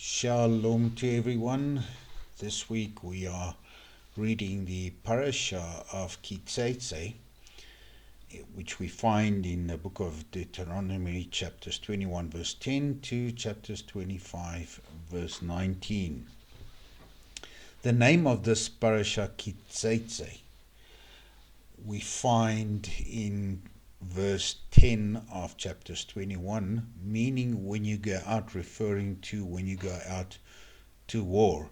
Shalom to everyone. This week we are reading the Parashat Ki Teitzei, which we find in the book of Deuteronomy, chapters 21 verse 10 to chapters 25 verse 19. The name of this Parashat Ki Teitzei we find in verse 10 of chapters 21, meaning when you go out, referring to when you go out to war.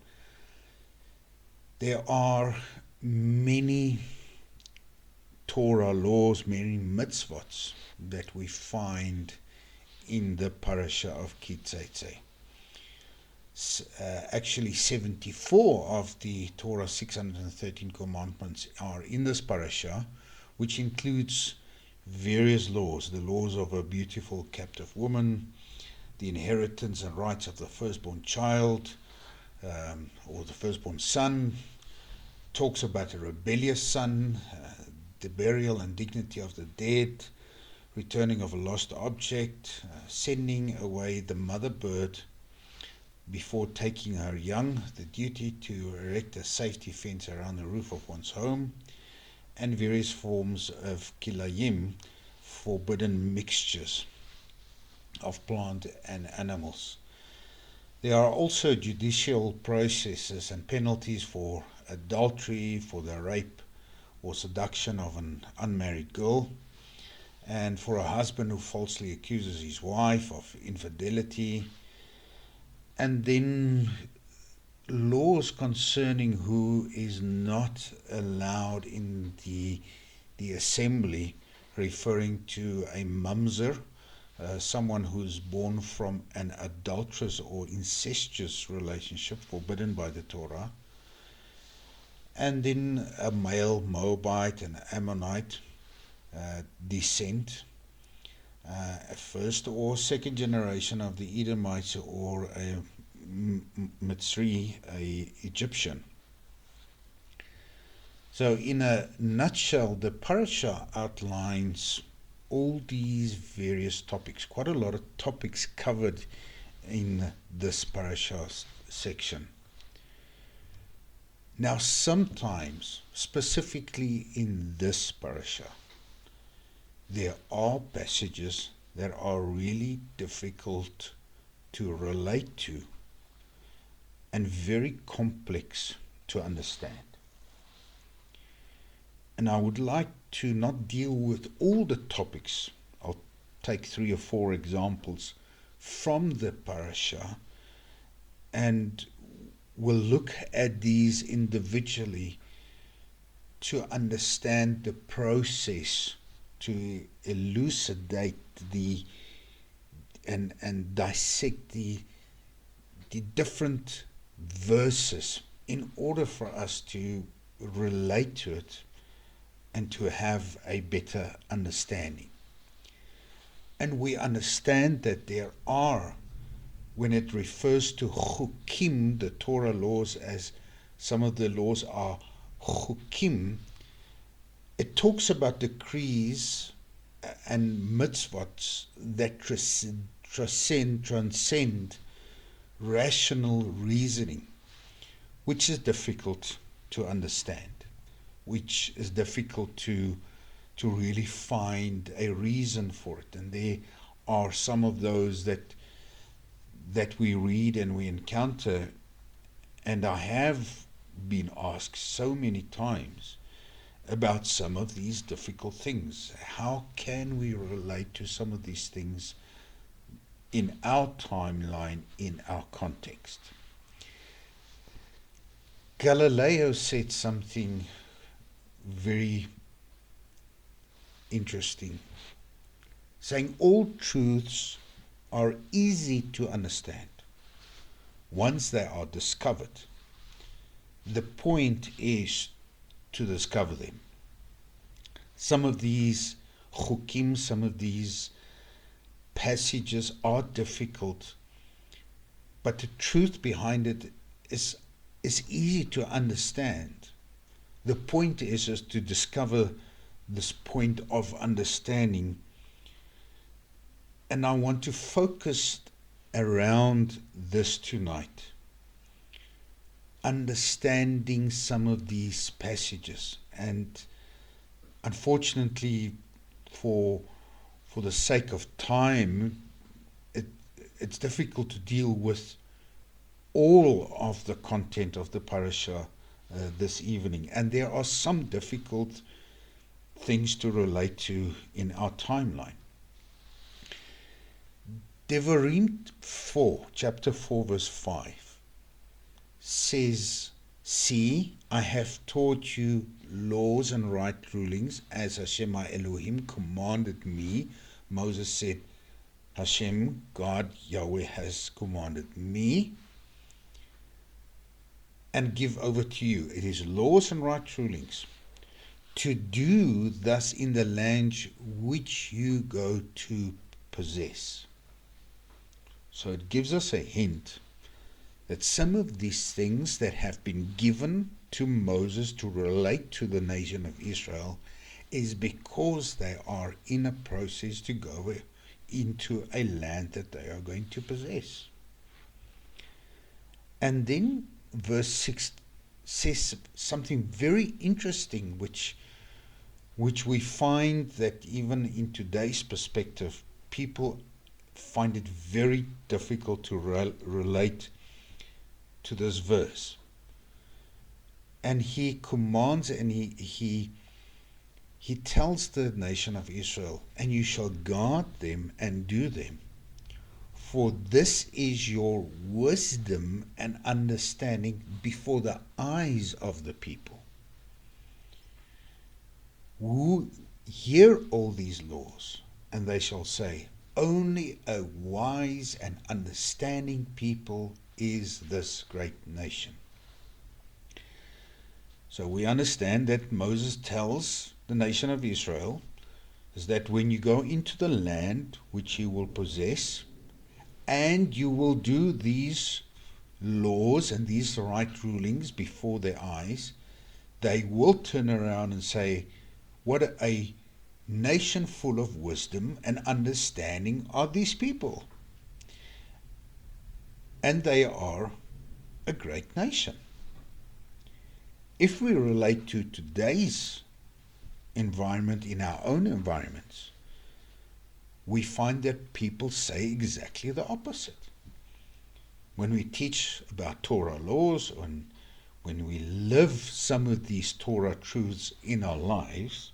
There are many Torah laws, many mitzvot that we find in the parasha of Ki Teitzei. Actually 74 of the Torah 613 commandments are in this parasha, which includes various laws, the laws of a beautiful captive woman, the inheritance and rights of the firstborn child, or the firstborn son, talks about a rebellious son, the burial and dignity of the dead, returning of a lost object, sending away the mother bird before taking her young, the duty to erect a safety fence around the roof of one's home, and various forms of kilayim, forbidden mixtures of plant and animals. There are also judicial processes and penalties for adultery, for the rape or seduction of an unmarried girl, and for a husband who falsely accuses his wife of infidelity, and then laws concerning who is not allowed in the assembly, referring to a mamzer, someone who's born from an adulterous or incestuous relationship forbidden by the Torah, and then a male Moabite and Ammonite descent, a first or second generation of the Edomites, or a mitzvot, a Egyptian. So in a nutshell, the parasha outlines all these various topics, quite a lot of topics covered in this parasha section. Now sometimes, specifically in this parasha, there are passages that are really difficult to relate to and very complex to understand. And I would like to not deal with all the topics. I'll take 3 or 4 examples from the parasha, and we'll look at these individually to understand the process, to elucidate and dissect the different verses in order for us to relate to it and to have a better understanding. And we understand that there are, when it refers to chukim, the Torah laws, as some of the laws are chukim, it talks about decrees and mitzvot that transcend rational reasoning, which is difficult to understand, which is difficult to really find a reason for it. And there are some of those that we read and we encounter, and I have been asked so many times about some of these difficult things. How can we relate to some of these things in our timeline, in our context? Galileo said something very interesting, saying all truths are easy to understand once they are discovered. The point is to discover them. Some of these chukim, some of these passages are difficult, but the truth behind it is easy to understand. The point is to discover this point of understanding, and I want to focus around this tonight, understanding some of these passages. And unfortunately, for the sake of time, it's difficult to deal with all of the content of the parashah this evening. And there are some difficult things to relate to in our timeline. Devarim 4, chapter 4, verse 5 says, "See, I have taught you laws and right rulings as Hashem my Elohim commanded me." Moses said, Hashem, God, Yahweh, has commanded me, and give over to you. It is laws and right rulings to do thus in the land which you go to possess. So it gives us a hint that some of these things that have been given to Moses to relate to the nation of Israel is because they are in a process to go into a land that they are going to possess. And then verse 6 says something very interesting, which we find that even in today's perspective, people find it very difficult to relate to this verse. And he commands, and he tells the nation of Israel, "And you shall guard them and do them, for this is your wisdom and understanding before the eyes of the people, who hear all these laws, and they shall say, only a wise and understanding people is this great nation." So we understand that Moses tells the nation of Israel is that when you go into the land which you will possess, and you will do these laws and these right rulings before their eyes, they will turn around and say, what a nation full of wisdom and understanding are these people. And they are a great nation. If we relate to today's environment, in our own environments, we find that people say exactly the opposite. When we teach about Torah laws, and when we live some of these Torah truths in our lives,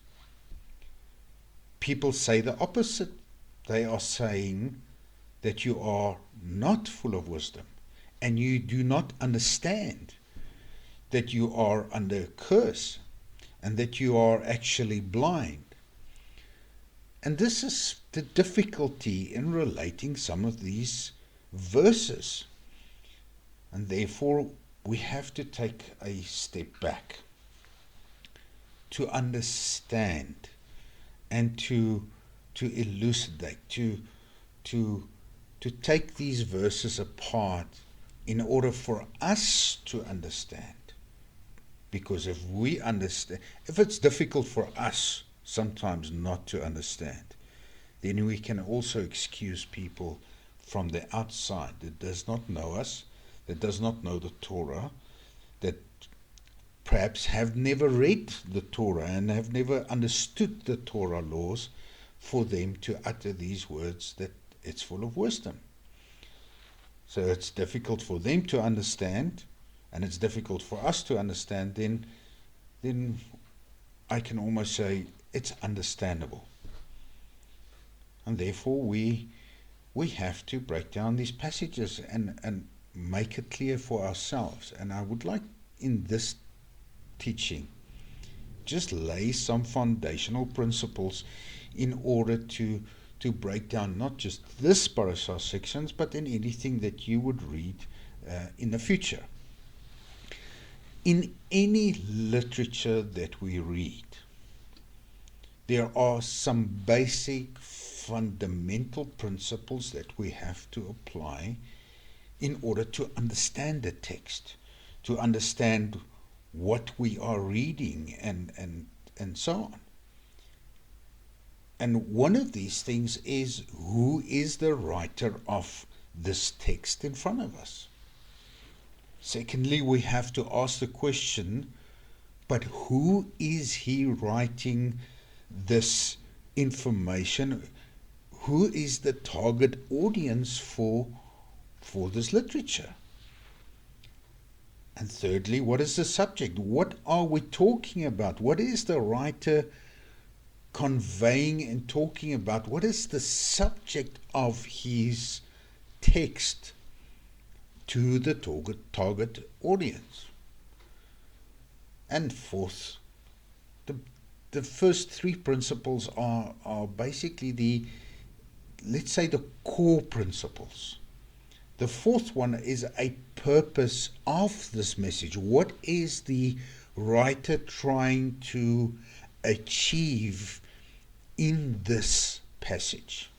people say the opposite. They are saying that you are not full of wisdom, and you do not understand that you are under a curse, and that you are actually blind. And this is the difficulty in relating some of these verses. And therefore, we have to take a step back to understand and to elucidate, to take these verses apart in order for us to understand. Because if we understand, if it's difficult for us sometimes not to understand, then we can also excuse people from the outside that does not know us, that does not know the Torah, that perhaps have never read the Torah and have never understood the Torah laws, for them to utter these words that it's full of wisdom. So it's difficult for them to understand, and it's difficult for us to understand, then I can almost say it's understandable. And therefore we have to break down these passages and make it clear for ourselves. And I would like in this teaching just lay some foundational principles in order to break down not just this parashah sections, but in anything that you would read in the future. In any literature that we read, there are some basic fundamental principles that we have to apply in order to understand the text, to understand what we are reading, and so on. And one of these things is, who is the writer of this text in front of us. Secondly, we have to ask the question, but who is he writing this information? Who is the target audience for this literature? And thirdly, what is the subject? What are we talking about? What is the writer conveying and talking about? What is the subject of his text to the target audience? And fourth, the first three principles are basically let's say the core principles. The fourth one is a purpose of this message. What is the writer trying to achieve in this passage?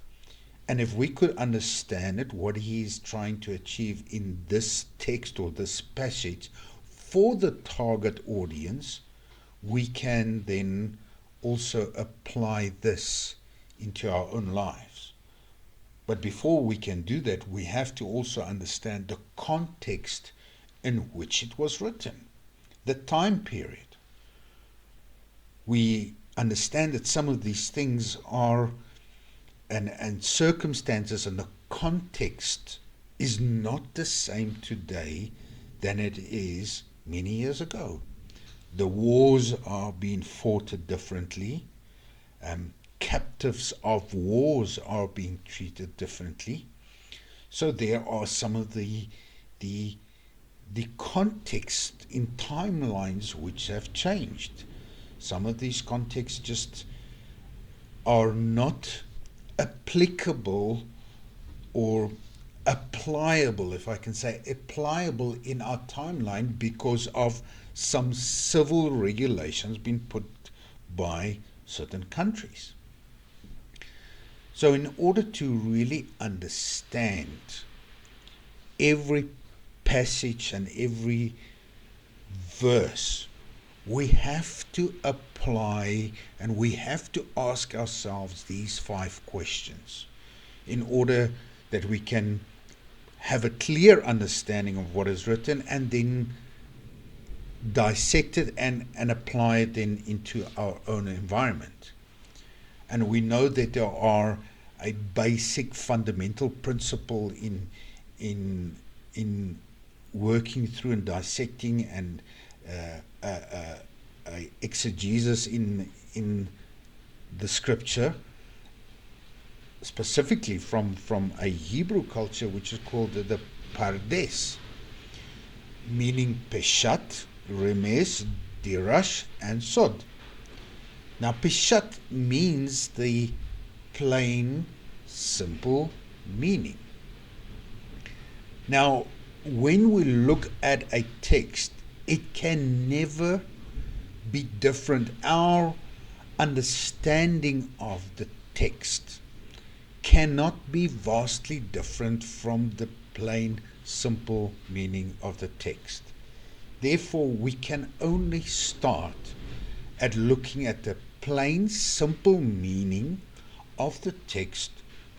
And if we could understand it, what he is trying to achieve in this text or this passage for the target audience, we can then also apply this into our own lives. But before we can do that, we have to also understand the context in which it was written, the time period. We understand that some of these things are, and circumstances and the context is not the same today than it is many years ago. The wars are being fought differently. Captives of wars are being treated differently. So there are some of the context in timelines which have changed. Some of these contexts just are not applicable or applicable, if I can say applicable in our timeline, because of some civil regulations being put by certain countries. So in order to really understand every passage and every verse, we have to apply and we have to ask ourselves these 5 questions in order that we can have a clear understanding of what is written and then dissect it and apply it then into our own environment. And we know that there are a basic fundamental principle in working through and dissecting and exegesis in the scripture, specifically from a Hebrew culture which is called the Pardes, meaning Peshat, Remes, Dirash, and Sod. Now, Peshat means the plain, simple meaning. Now, when we look at a text, it can never be different. Our understanding of the text cannot be vastly different from the plain, simple meaning of the text. Therefore, we can only start at looking at the plain, simple meaning of the text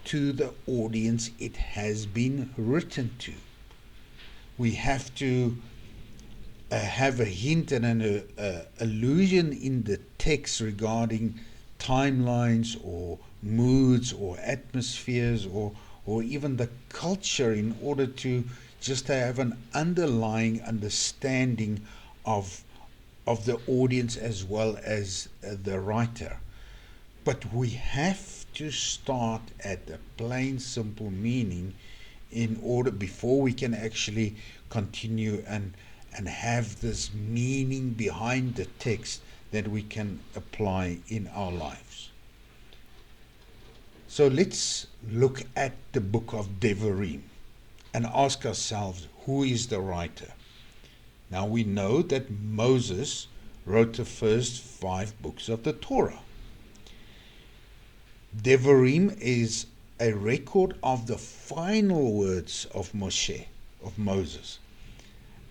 to the audience it has been written to. We have to have a hint and an allusion in the text regarding timelines or moods or atmospheres or even the culture in order to just have an underlying understanding of the audience as well as the writer. But we have to start at the plain, simple meaning in order before we can actually continue and have this meaning behind the text that we can apply in our lives. So let's look at the book of Devarim and ask ourselves, who is the writer? Now we know that Moses wrote the first 5 books of the Torah. Devarim is a record of the final words of Moses.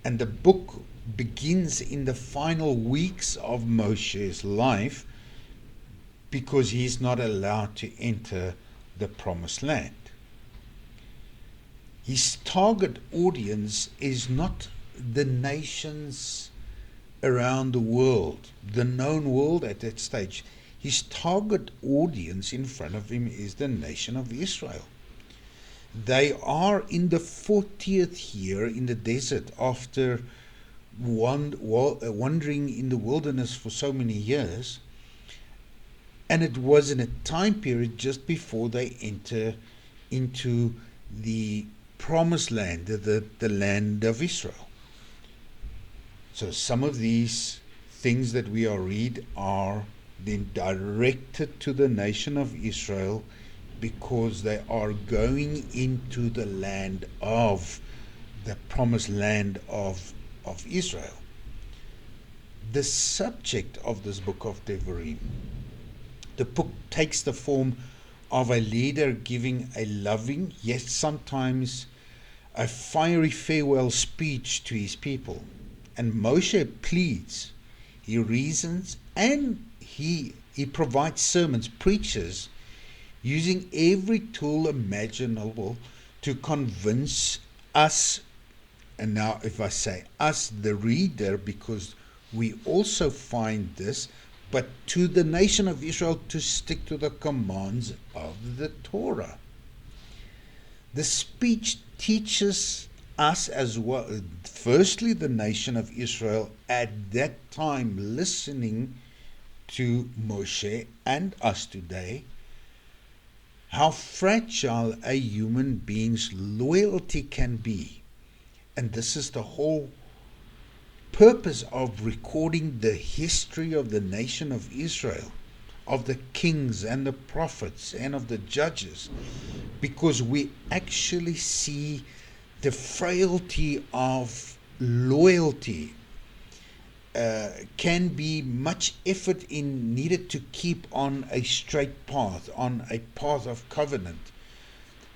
And the book begins in the final weeks of Moshe's life because he's not allowed to enter the promised land. His target audience is not the nations around the world, the known world at that stage. His target audience in front of him is the nation of Israel. They are in the 40th year in the desert after wandering in the wilderness for so many years, and it was in a time period just before they enter into the promised land, the land of Israel. So some of these things that we are read are then directed to the nation of Israel because they are going into the land of the promised land of Israel. The subject of this book of Devarim, the book takes the form of a leader giving a loving, yet sometimes a fiery farewell speech to his people. And Moshe pleads, he reasons, and he provides sermons, preaches, using every tool imaginable to convince us, and now if I say us, the reader, because we also find this, but to the nation of Israel to stick to the commands of the Torah. The speech teaches us as well, firstly the nation of Israel at that time listening to Moshe and us today, how fragile a human being's loyalty can be. And this is the whole purpose of recording the history of the nation of Israel, of the kings and the prophets and of the judges, because we actually see the frailty of loyalty. Can be much effort needed to keep on a straight path, on a path of covenant.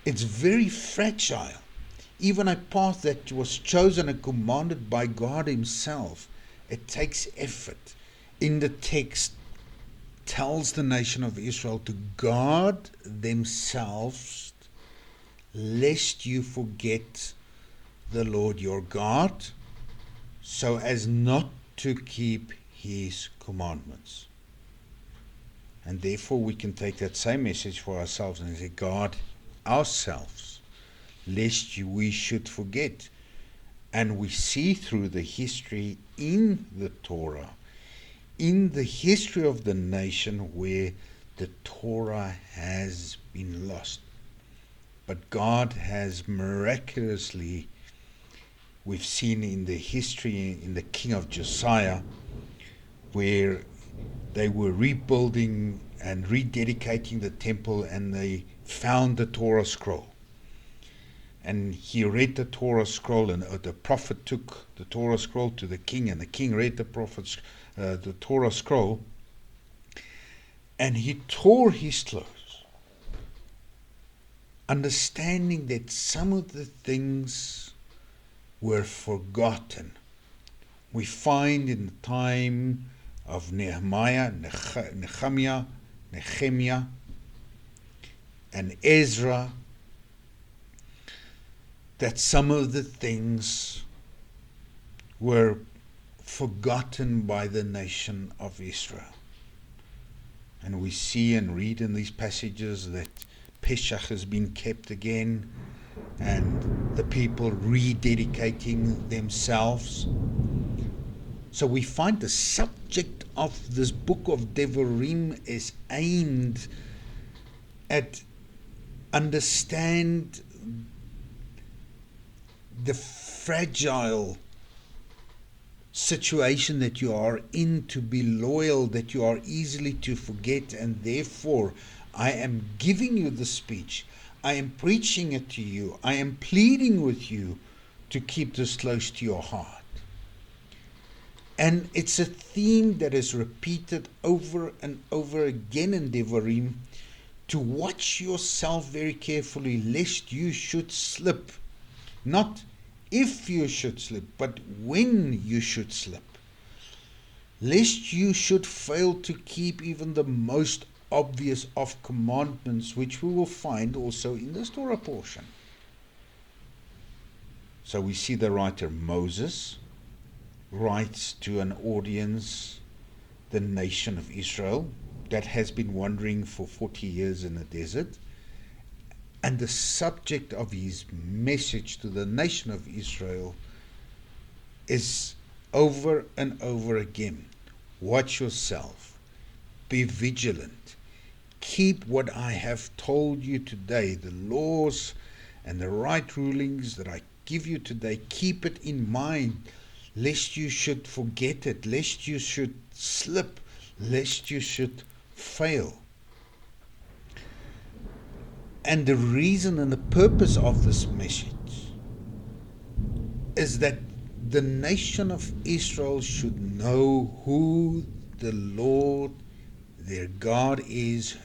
It's very fragile. Even a path that was chosen and commanded by God himself, it takes effort. In the text, tells the nation of Israel to guard themselves lest you forget the Lord your God, so as not to keep his commandments. And therefore we can take that same message for ourselves and say, guard ourselves lest we should forget. And we see through the history in the Torah, in the history of the nation, where the Torah has been lost. But God has miraculously, we've seen in the history in the king of Josiah, where they were rebuilding and rededicating the temple, and they found the Torah scroll. And he read the Torah scroll, and the prophet took the Torah scroll to the king, and the king read the Torah scroll, and he tore his clothes, understanding that some of the things were forgotten. We find in the time of Nehemiah, Nehemiah, and Ezra, that some of the things were forgotten by the nation of Israel. And we see and read in these passages that Pesach has been kept again, and the people rededicating themselves. So we find the subject of this book of Devarim is aimed at understand the fragile situation that you are in, to be loyal, that you are easily to forget, and therefore I am giving you the speech, I am preaching it to you, I am pleading with you to keep this close to your heart. And it's a theme that is repeated over and over again in Devarim, to watch yourself very carefully lest you should slip. Not if you should slip, but when you should slip. Lest you should fail to keep even the most obvious of commandments, which we will find also in this Torah portion. So we see the writer Moses writes to an audience, the nation of Israel, that has been wandering for 40 years in the desert. And the subject of his message to the nation of Israel is over and over again: watch yourself, be vigilant, keep what I have told you today, the laws and the right rulings that I give you today. Keep it in mind, lest you should forget it, lest you should slip, lest you should fail. And the reason and the purpose of this message is that the nation of Israel should know who the Lord their God is,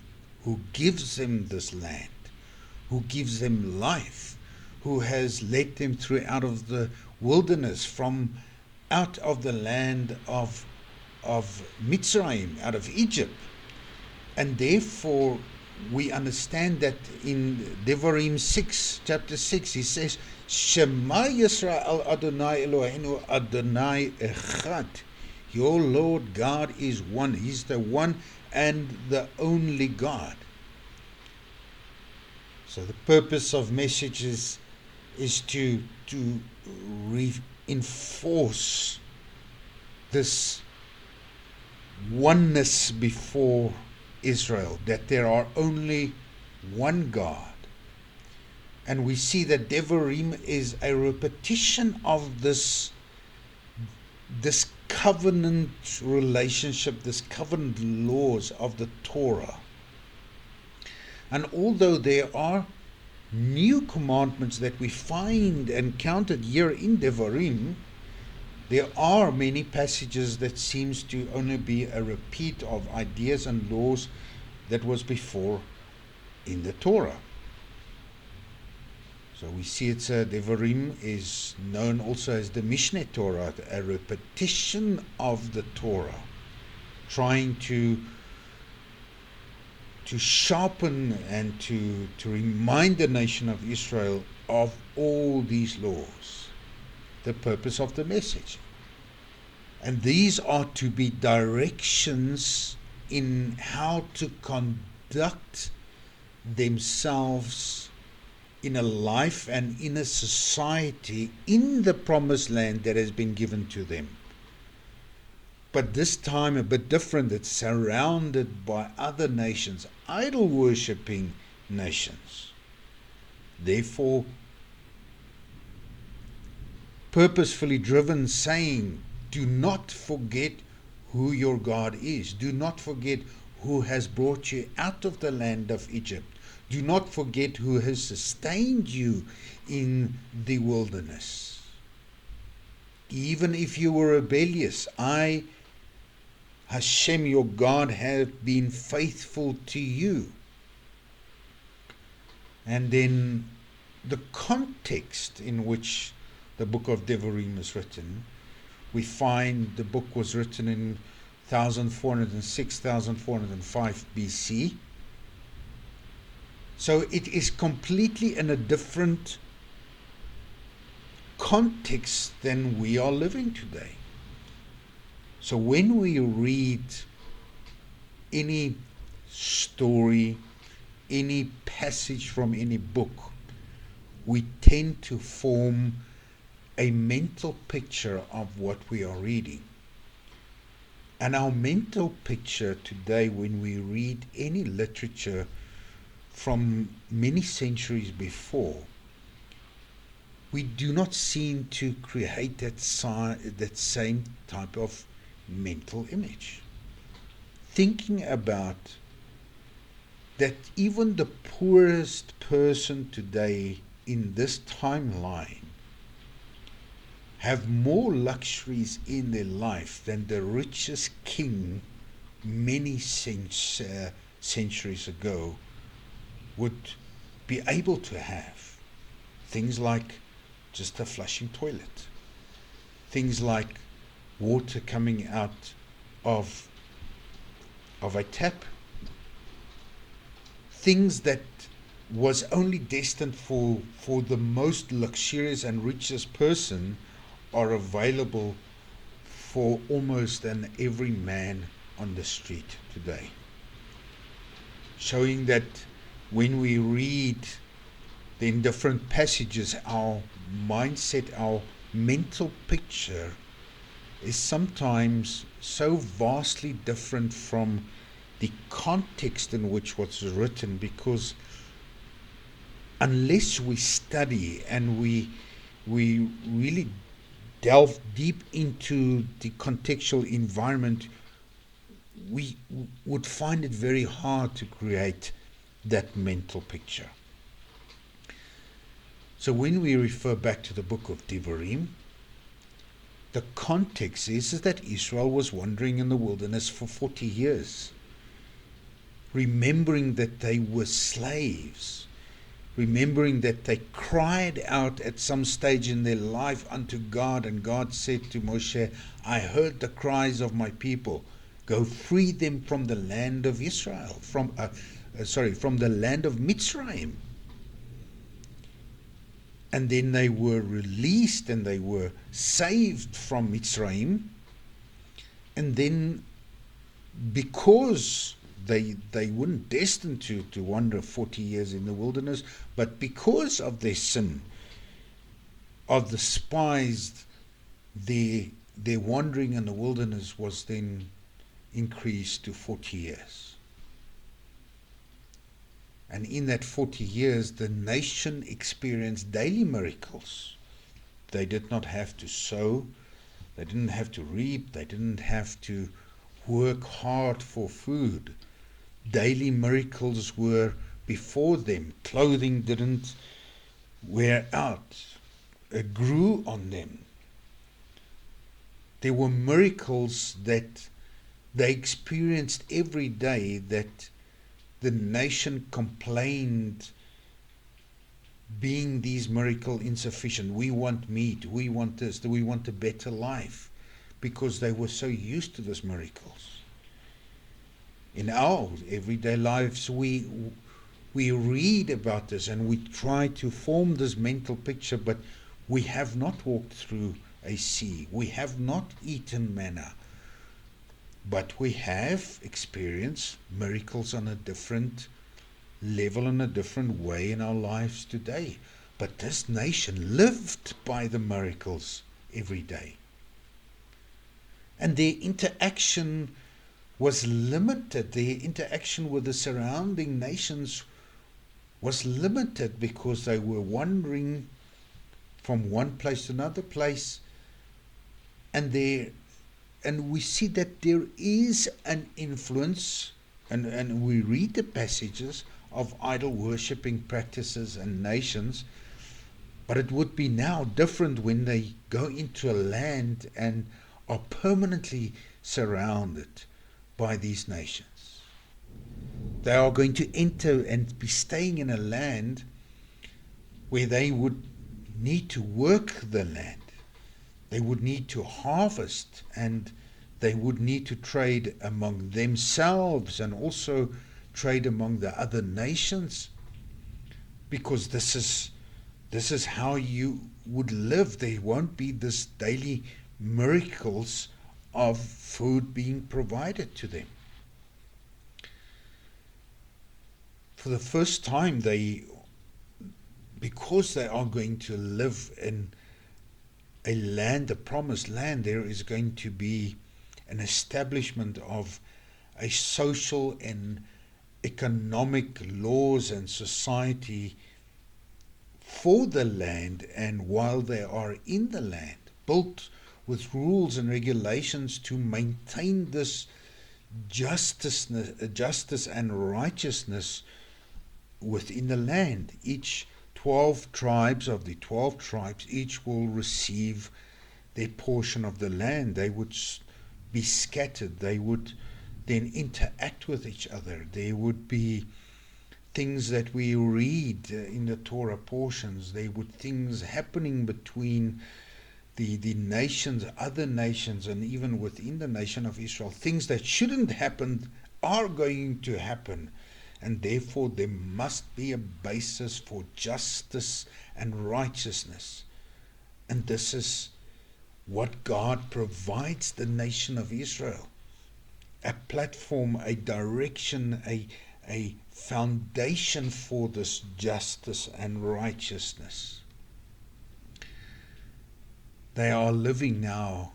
who gives them this land, who gives them life, who has led them through out of the wilderness, from out of the land of Mitzrayim, out of Egypt. And therefore we understand that in Devarim 6, chapter 6, he says, Shema Yisrael Adonai Eloheinu Adonai Echad. Your Lord God is one. He's the one and the only God. So the purpose of messages is to reinforce this oneness before Israel, that there are only one God. And we see that Devarim is a repetition of this covenant relationship, this covenant laws of the Torah. And although there are new commandments that we find and counted here in Devarim, there are many passages that seems to only be a repeat of ideas and laws that was before in the Torah. So we see it's Devarim is known also as the Mishneh Torah, a repetition of the Torah, trying to sharpen and to remind the nation of Israel of all these laws, the purpose of the message. And these are to be directions in how to conduct themselves in a life and in a society in the promised land that has been given to them. But this time a bit different. It's surrounded by other nations, idol-worshipping nations. Therefore, purposefully driven, saying, do not forget who your God is. Do not forget who has brought you out of the land of Egypt. Do not forget who has sustained you in the wilderness. Even if you were rebellious, I, Hashem, your God, have been faithful to you. And then the context in which the book of Devarim is written, we find the book was written in 1406, 1405 BC. So it is completely in a different context than we are living today. So when we read any story, any passage from any book, we tend to form a mental picture of what we are reading. And our mental picture today, when we read any literature from many centuries before, we do not seem to create that same type of mental image. Thinking about that even the poorest person today in this timeline have more luxuries in their life than the richest king many centuries ago would be able to have. Things like just a flushing toilet. Things like water coming out of a tap. Things that was only destined for the most luxurious and richest person are available for almost every man on the street today. Showing that when we read in different passages, our mindset, our mental picture is sometimes so vastly different from the context in which what's written, because unless we study and we really delve deep into the contextual environment, we would find it very hard to create that mental picture. So when we refer back to the book of Devarim, the context is that Israel was wandering in the wilderness for 40 years, remembering that they were slaves, remembering that they cried out at some stage in their life unto God, and God said to Moshe, I heard the cries of my people. Go free them from the land of Israel, from the land of Mitzrayim. And then they were released and they were saved from Mitzrayim. And then, because they weren't destined to wander 40 years in the wilderness, but because of their sin, of the spies, their wandering in the wilderness was then increased to 40 years. And in that 40 years, the nation experienced daily miracles. They did not have to sow, they didn't have to reap, they didn't have to work hard for food. Daily miracles were before them. Clothing didn't wear out, it grew on them. There were miracles that they experienced every day that the nation complained, being these miracles insufficient. We want meat, we want this, we want a better life, because they were so used to these miracles. In our everyday lives, we read about this and we try to form this mental picture, but we have not walked through a sea, we have not eaten manna, but we have experienced miracles on a different level, in a different way in our lives today. But this nation lived by the miracles every day. And their interaction was limited. Their interaction with the surrounding nations was limited because they were wandering from one place to another place. And we see that there is an influence, and we read the passages of idol worshipping practices and nations, but it would be now different when they go into a land and are permanently surrounded by these nations. They are going to enter and be staying in a land where they would need to work the land. They would need to harvest, and they would need to trade among themselves and also trade among the other nations, because this is how you would live. There won't be this daily miracles of food being provided to them. For the first time, because they are going to live in a land, a promised land, there is going to be an establishment of a social and economic laws and society for the land, and while they are in the land, built with rules and regulations to maintain this justice and righteousness within the land. Each 12 tribes of the 12 tribes, each will receive their portion of the land. They would be scattered. They would then interact with each other. There would be things that we read in the Torah portions. There would things happening between the nations, other nations, and even within the nation of Israel. Things that shouldn't happen are going to happen. and therefore there must be a basis for justice and righteousness. And this is what God provides the nation of Israel. A platform, a direction, a foundation for this justice and righteousness. They are living now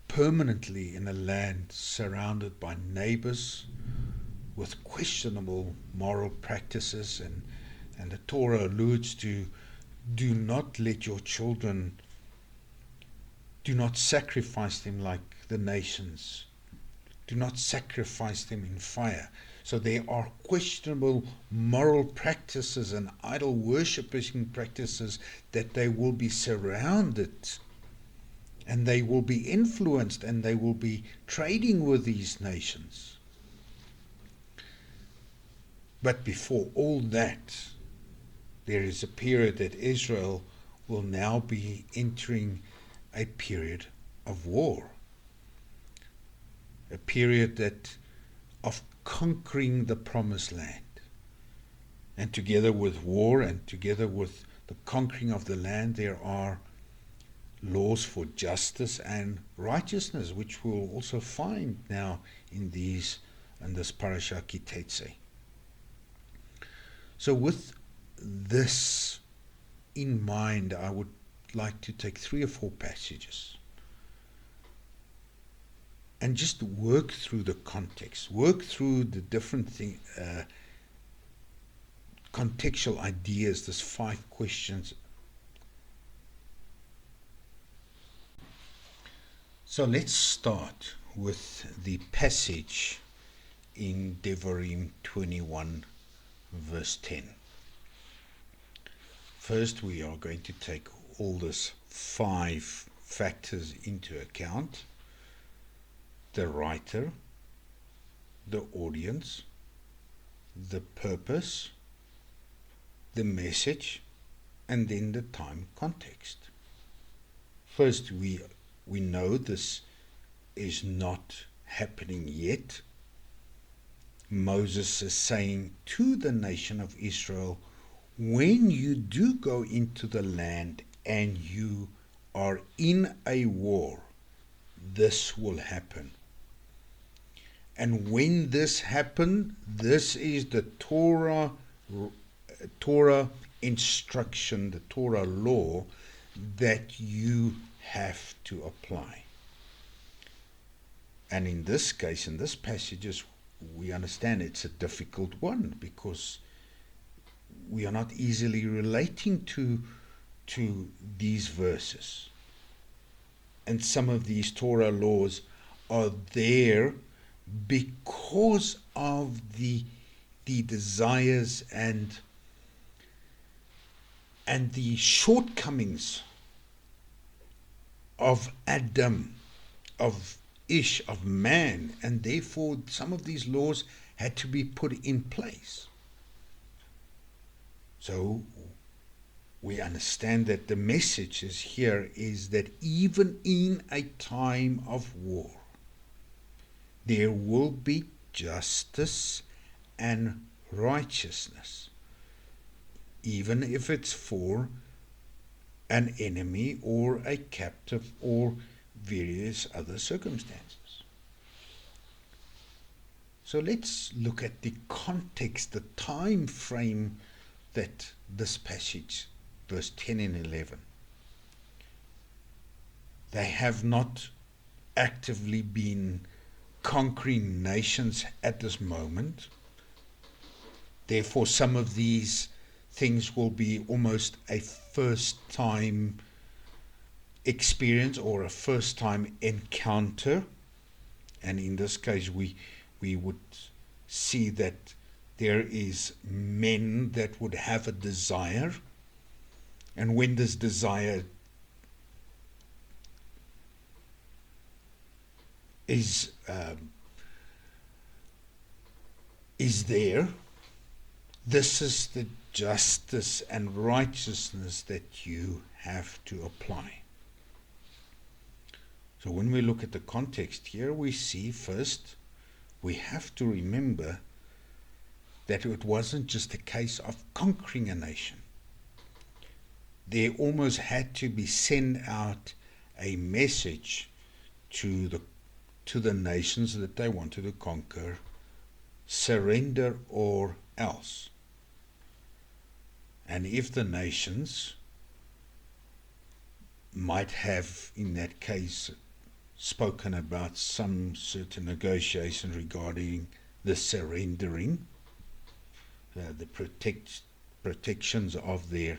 permanently in a land surrounded by neighbors with questionable moral practices, and the Torah alludes to, do not let your children, do not sacrifice them like the nations. Do not sacrifice them in fire. So there are questionable moral practices and idol worshipping practices that they will be surrounded, and they will be influenced, and they will be trading with these nations. But before all that, there is a period that Israel will now be entering a period of war. A period of conquering the promised land. And together with war and together with the conquering of the land, there are laws for justice and righteousness, which we'll also find now in this Parashat Ki Teitzei. So with this in mind, I would like to take 3 or 4 passages and just work through the context, work through the different contextual ideas, these 5 questions. So let's start with the passage in Devarim 21, verse 10. First, we are going to take all these 5 factors into account: the writer, the audience, the purpose, the message, and then the time context. First, we know this is not happening yet. Moses is saying to the nation of Israel, when you do go into the land and you are in a war, this will happen. And when this happens, this is the Torah instruction, the Torah law that you have to apply. And in this case, in this passages, we understand it's a difficult one because we are not easily relating to these verses. And some of these Torah laws are there because of the desires and the shortcomings of Adam, of Ish, of man, and therefore some of these laws had to be put in place. So we understand that the message here is that even in a time of war, there will be justice and righteousness, even if it's for an enemy or a captive or various other circumstances. So let's look at the context, the time frame that this passage, verse 10 and 11. They have not actively been conquering nations at this moment. Therefore, some of these things will be almost a first-time experience or a first-time encounter. And in this case, we would see that there is men that would have a desire. And when this desire is there, this is the justice and righteousness that you have to apply. So when we look at the context here, we see first, we have to remember that it wasn't just a case of conquering a nation. There almost had to be sent out a message to the nations that they wanted to conquer: surrender or else. And if the nations might have, in that case, spoken about some certain negotiation regarding the surrendering, the protections of their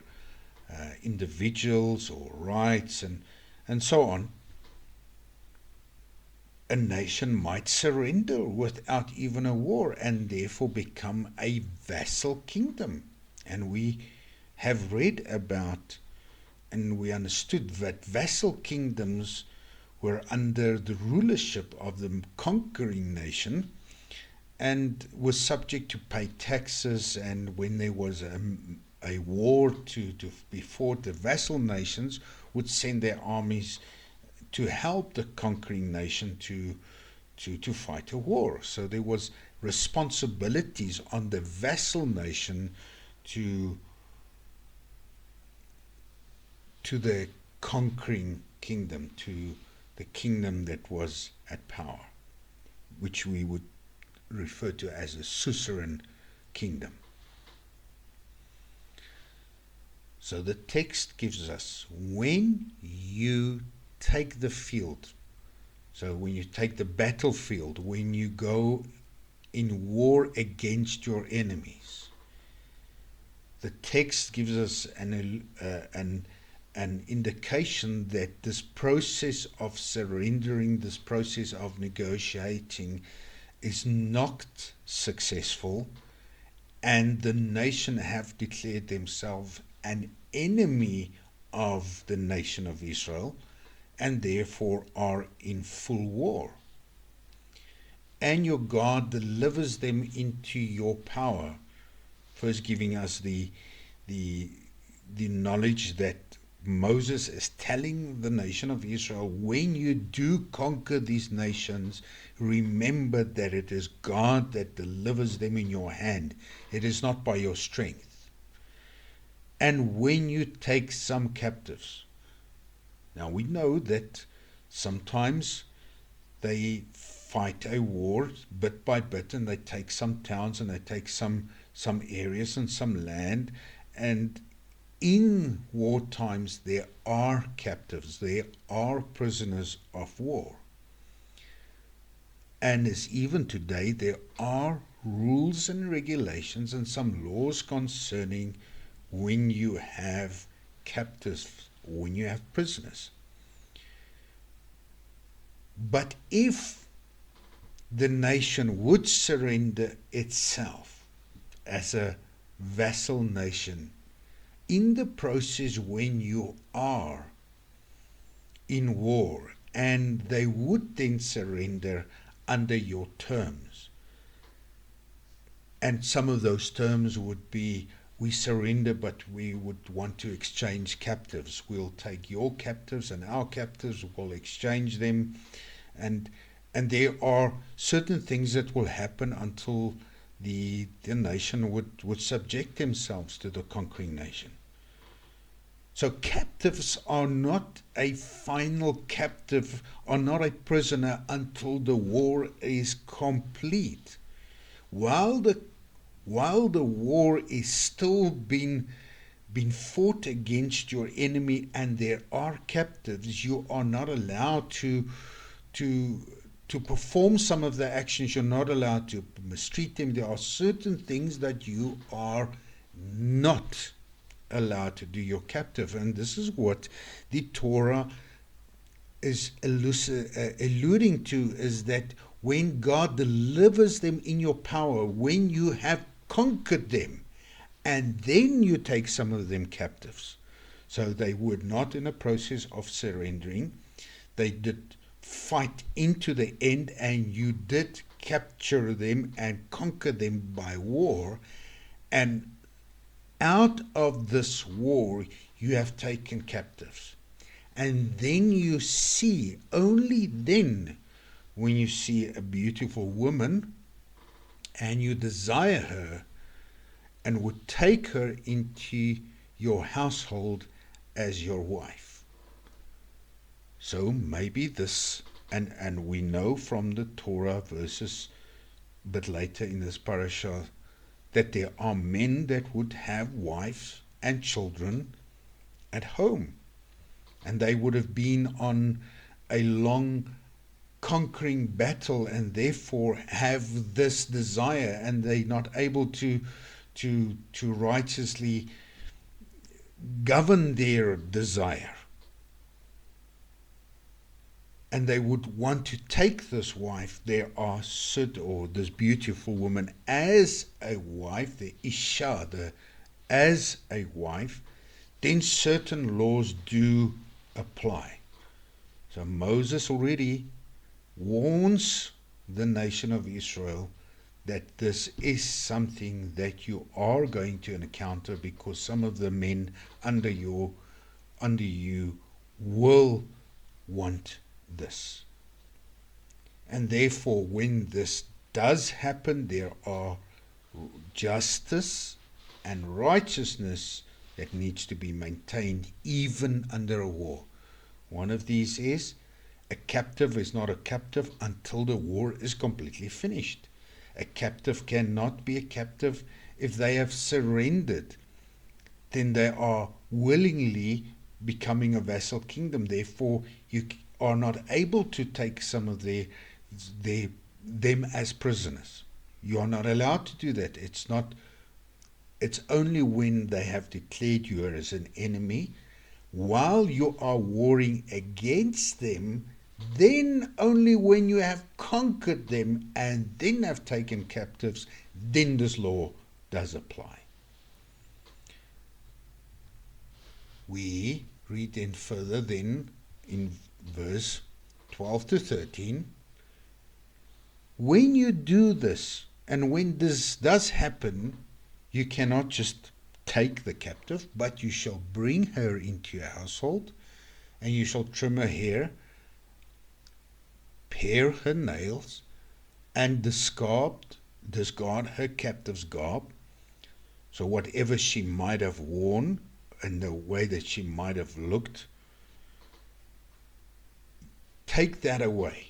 individuals or rights and so on, a nation might surrender without even a war and therefore become a vassal kingdom. And we have read about and we understood that vassal kingdoms were under the rulership of the conquering nation and was subject to pay taxes, and when there was a war to be fought, the vassal nations would send their armies to help the conquering nation to fight a war. So there was responsibilities on the vassal nation to the conquering kingdom, to the kingdom that was at power, which we would refer to as a suzerain kingdom. So the text gives us, when you take the field, so when you take the battlefield, when you go in war against your enemies, the text gives us an indication that this process of surrendering, this process of negotiating, is not successful, and the nation have declared themselves an enemy of the nation of Israel, and therefore are in full war. And your God delivers them into your power, first giving us the knowledge that Moses is telling the nation of Israel, when you do conquer these nations, remember that it is God that delivers them in your hand. It is not by your strength. And when you take some captives, now we know that sometimes they fight a war bit by bit, and they take some towns and they take some areas and some land, and in war times there are captives, there are prisoners of war. And as even today there are rules and regulations and some laws concerning when you have captives, when you have prisoners. But if the nation would surrender itself as a vassal nation, in the process when you are in war, and they would then surrender under your terms, and some of those terms would be, we surrender, but we would want to exchange captives. We'll take your captives and our captives, we'll exchange them, and there are certain things that will happen until the nation would subject themselves to the conquering nation. So captives are not a final captive, are not a prisoner until the war is complete. While the war is still being fought against your enemy and there are captives, you are not allowed to perform some of the actions. You're not allowed to mistreat them. There are certain things that you are not allowed to do your captive, and this is what the Torah is alluding to, is that when God delivers them in your power, when you have conquered them, and then you take some of them captives. So they were not in a process of surrendering. They did fight into the end, and you did capture them and conquer them by war, and out of this war you have taken captives. And then you see, only then, when you see a beautiful woman and you desire her, and would take her into your household as your wife. So maybe this, and we know from the Torah verses a bit later in this parashah, that there are men that would have wives and children at home, and they would have been on a long conquering battle and therefore have this desire, and they're not able to righteously govern their desire, and they would want to take this wife, or this beautiful woman, as a wife, the isha, as a wife, then certain laws do apply. So Moses already warns the nation of Israel that this is something that you are going to encounter, because some of the men under you will want this. And therefore, when this does happen, there are justice and righteousness that needs to be maintained even under a war. One of these is, a captive is not a captive until the war is completely finished. A captive cannot be a captive if they have surrendered. Then they are willingly becoming a vassal kingdom. Therefore, you are not able to take some of them as prisoners. You are not allowed to do that. It's only when they have declared you as an enemy, while you are warring against them, then only when you have conquered them and then have taken captives, then this law does apply. We read then further then in verse 12 to 13, when you do this, and when this does happen, you cannot just take the captive, but you shall bring her into your household, and you shall trim her hair, pare her nails, and discard her captive's garb. So whatever she might have worn and the way that she might have looked, take that away.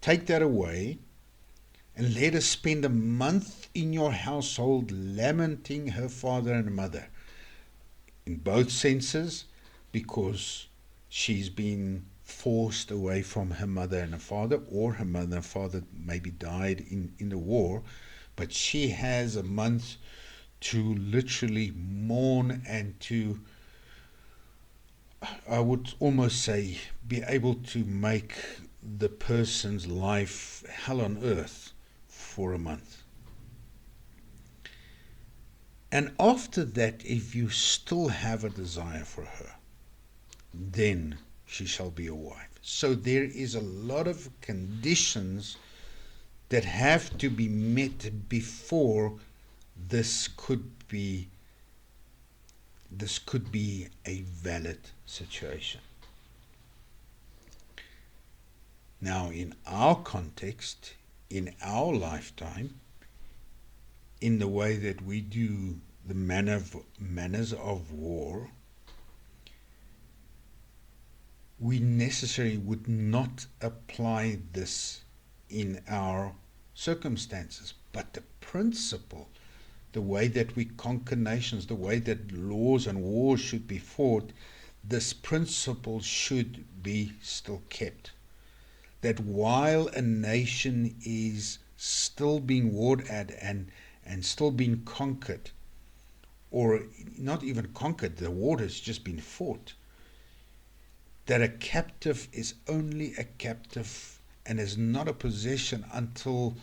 Take that away, and let her spend a month in your household lamenting her father and mother. In both senses, because she's been forced away from her mother and her father, or her mother and father maybe died in the war, but she has a month to literally mourn and to, I would almost say, be able to make the person's life hell on earth for a month. And after that, if you still have a desire for her, then she shall be a wife. So there is a lot of conditions that have to be met before this could be a valid situation. Now, in our context, in our lifetime, in the way that we do the manners of war, we necessarily would not apply this in our circumstances. But the principle, the way that we conquer nations, the way that laws and wars should be fought, this principle should be still kept. That while a nation is still being warred at and still being conquered, or not even conquered, the war has just been fought, that a captive is only a captive and is not a possession until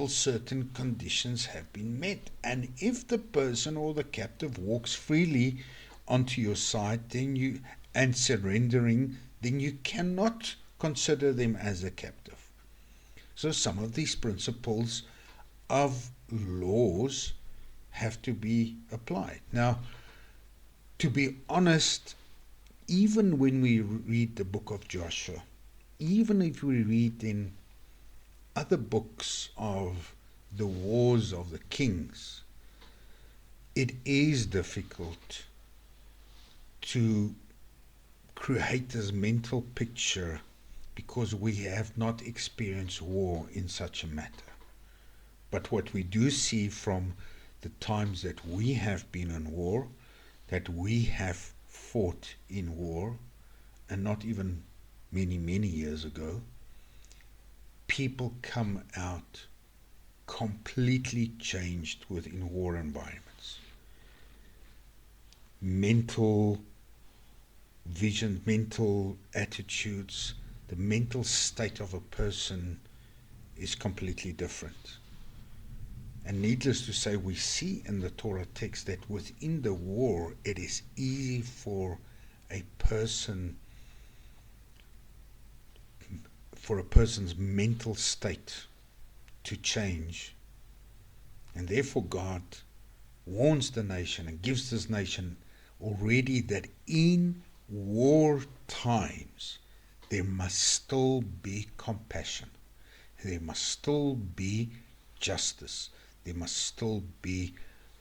certain conditions have been met. And if the person or the captive walks freely onto your side, and surrendering, then you cannot consider them as a captive. So some of these principles of laws have to be applied. Now, to be honest, even when we read the book of Joshua, even if we read in other books of the wars of the kings, it is difficult to create this mental picture because we have not experienced war in such a matter. But what we do see from the times that we have been in war, that we have fought in war, and not even many, many years ago, people come out completely changed within war environments. Mental vision, mental attitudes, the mental state of a person is completely different. And needless to say, we see in the Torah text that within the war, it is easy for a person's mental state to change. And therefore God warns the nation and gives this nation already that in war times there must still be compassion. There must still be justice. There must still be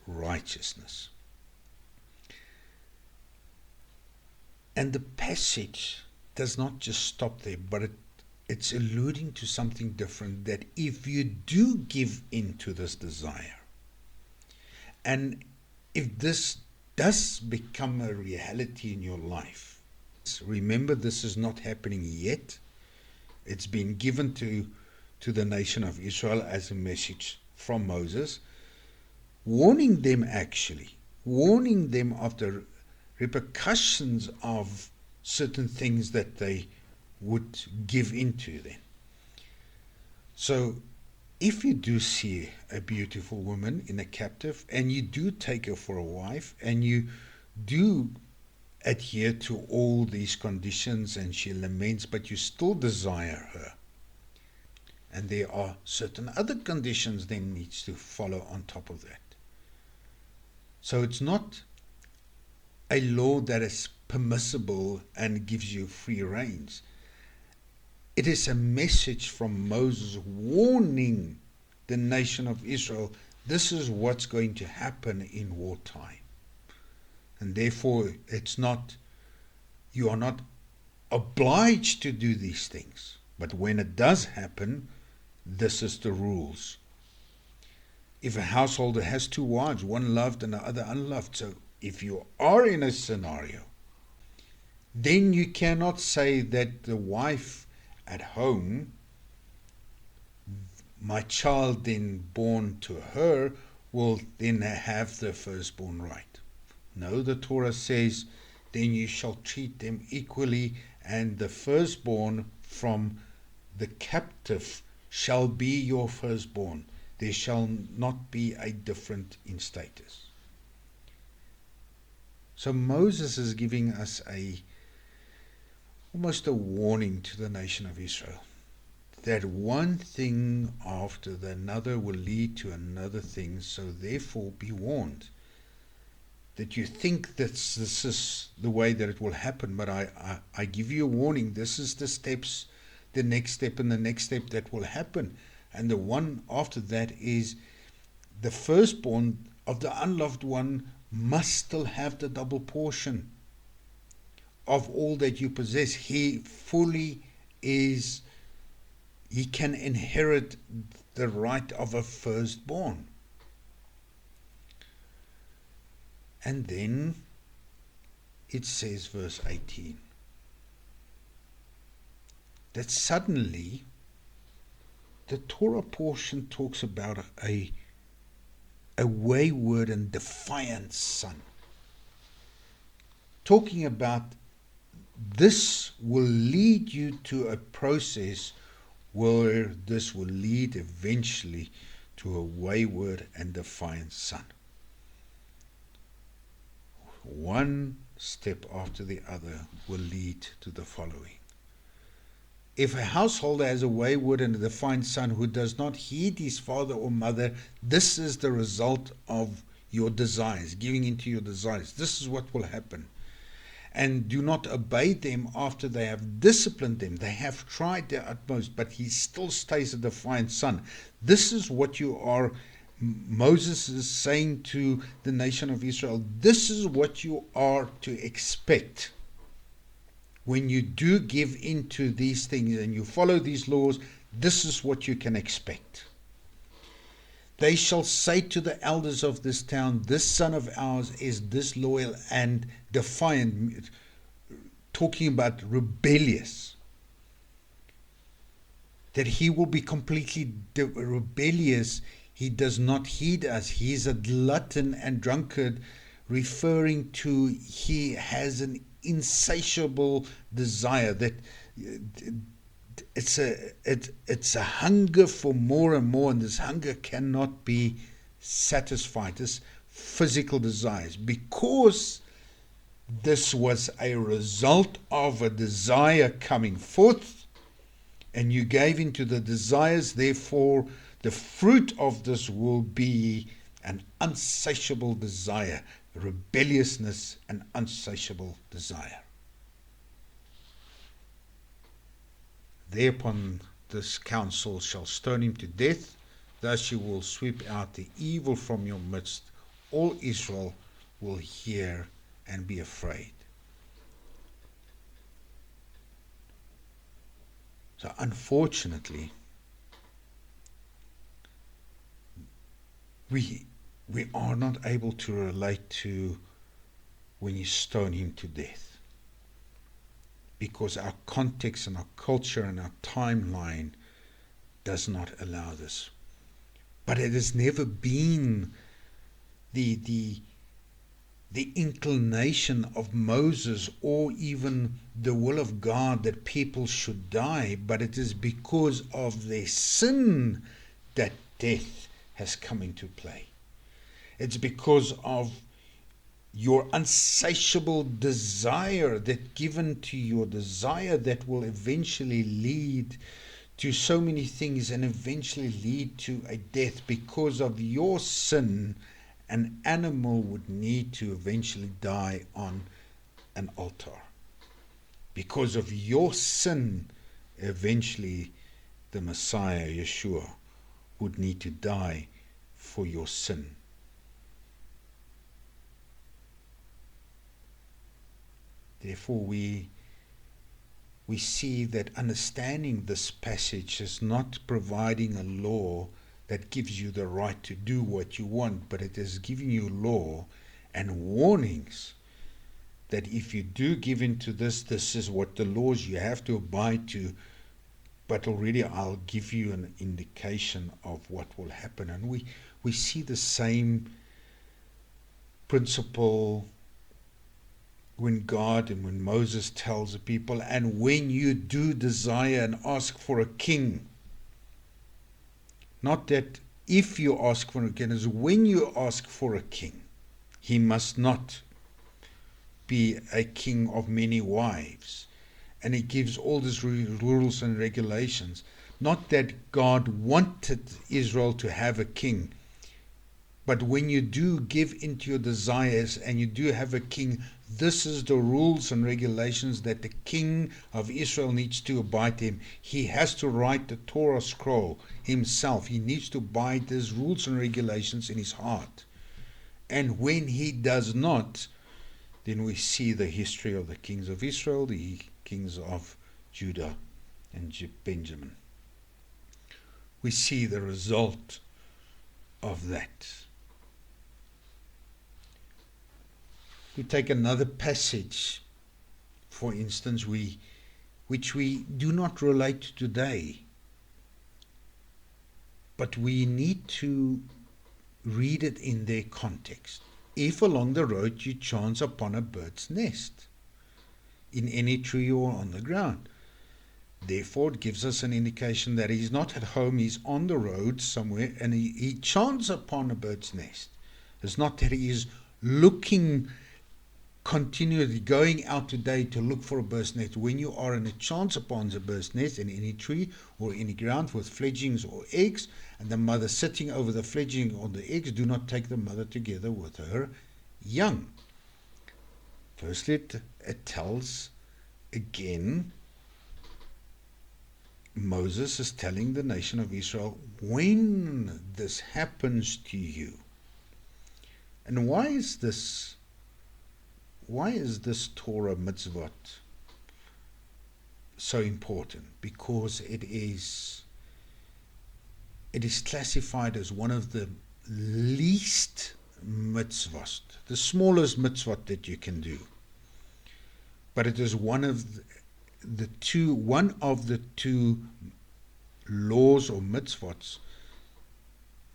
righteousness. And the passage does not just stop there, but it's alluding to something different, that if you do give in to this desire, and if this does become a reality in your life, remember this is not happening yet. It's been given to the nation of Israel as a message from Moses, warning them of the repercussions of certain things that they would give into then. So if you do see a beautiful woman in a captive and you do take her for a wife and you do adhere to all these conditions and she laments, but you still desire her, and there are certain other conditions then needs to follow on top of that. So it's not a law that is permissible and gives you free reins. It is a message from Moses warning the nation of Israel, this is what's going to happen in wartime. And therefore you are not obliged to do these things. But when it does happen, this is the rules. If a householder has two wives, one loved and the other unloved, so if you are in a scenario, then you cannot say that the wife at home, my child then born to her, will then have the firstborn right. No, the Torah says, then you shall treat them equally, and the firstborn from the captive shall be your firstborn. There shall not be a difference in status. So Moses is giving us almost a warning to the nation of Israel, that one thing after another will lead to another thing, so therefore be warned. That you think that this is the way that it will happen, but I give you a warning, this is the next step and the next step that will happen. And the one after that is the firstborn of the unloved one must still have the double portion of all that you possess. He can inherit the right of a firstborn. And then it says, verse 18, that suddenly the Torah portion talks about a wayward and defiant son. Talking about this will lead you to a process where this will lead eventually to a wayward and defiant son. One step after the other will lead to the following. If a householder has a wayward and a defiant son who does not heed his father or mother, this is the result of your desires, giving into your desires. This is what will happen. And do not obey them after they have disciplined them. They have tried their utmost, but he still stays a defiant son. This is what you are Moses is saying to the nation of Israel, this is what you are to expect. When you do give into these things and you follow these laws, this is what you can expect. They shall say to the elders of this town, this son of ours is disloyal and defiant, talking about rebellious, that he will be completely rebellious. He does not heed us. He is a glutton and drunkard, referring to he has an insatiable desire, that it's a hunger for more and more, and this hunger cannot be satisfied, this physical desires, because this was a result of a desire coming forth, and you gave into the desires. Therefore the fruit of this will be an unsatiable desire, rebelliousness and unsatiable desire. Thereupon this council shall stone him to death. Thus you will sweep out the evil from your midst. All Israel will hear and be afraid. So unfortunately, we are not able to relate to when you stone him to death, because our context and our culture and our timeline does not allow this. But it has never been the inclination of Moses or even the will of God that people should die, but it is because of their sin that death has come into play. It's because of your insatiable desire, that given to your desire, that will eventually lead to so many things and eventually lead to a death. Because of your sin, an animal would need to eventually die on an altar. Because of your sin, eventually the Messiah, Yeshua, would need to die for your sin. Therefore, we see that understanding this passage is not providing a law that gives you the right to do what you want, but it is giving you law and warnings that if you do give into this, this is what the laws you have to abide to. But already I'll give you an indication of what will happen. And we see the same principle when God and when Moses tells the people, and when you do desire and ask for a king, not that if you ask for a king, is when you ask for a king, he must not be a king of many wives. And he gives all these rules and regulations. Not that God wanted Israel to have a king, but when you do give into your desires and you do have a king, this is the rules and regulations that the king of Israel needs to abide to him. He has to write the Torah scroll himself. He needs to abide these rules and regulations in his heart. And when he does not, then we see the history of the kings of Israel, the kings of Judah and Benjamin. We see the result of that. We take another passage, for instance, which we do not relate to today, but we need to read it in their context. If along the road you chance upon a bird's nest, in any tree or on the ground. Therefore, it gives us an indication that he's not at home, he's on the road somewhere, and he chances upon a bird's nest. It's not that he is looking continually, going out today to look for a bird's nest. When you are in a chance upon a bird's nest in any tree or any ground with fledglings or eggs, and the mother sitting over the fledgling or the eggs, do not take the mother together with her young. Firstly, it tells again Moses is telling the nation of Israel, when this happens to you. And why is this Torah mitzvot so important? Because it is classified as one of the least mitzvot, the smallest mitzvot that you can do. But it is one of the two laws or mitzvots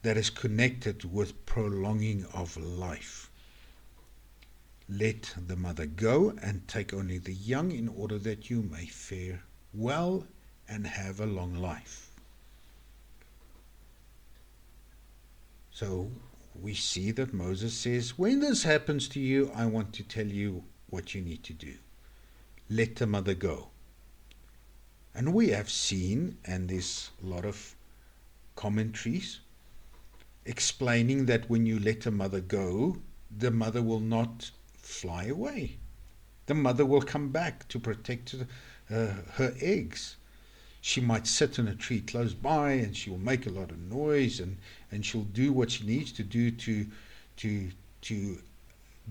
that is connected with prolonging of life. Let the mother go and take only the young, in order that you may fare well and have a long life. So we see that Moses says, when this happens to you, I want to tell you what you need to do. Let the mother go. And we have seen, and there's a lot of commentaries explaining that when you let a mother go, the mother will not fly away. The mother will come back to protect her eggs. She might sit in a tree close by, and she will make a lot of noise, and she'll do what she needs to do to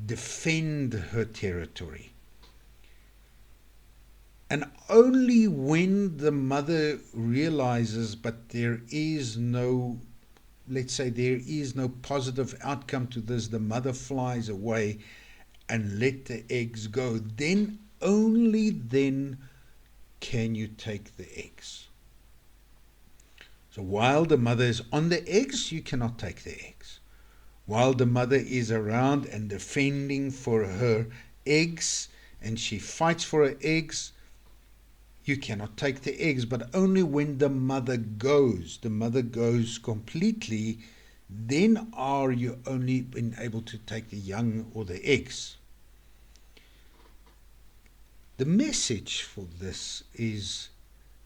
defend her territory. And only when the mother realizes, but there is no, let's say there is no positive outcome to this, the mother flies away and let the eggs go, then, only then, can you take the eggs. So while the mother is on the eggs, you cannot take the eggs. While the mother is around and defending for her eggs, and she fights for her eggs, you cannot take the eggs. But only when the mother goes completely, then are you only been able to take the young or the eggs. The message for this is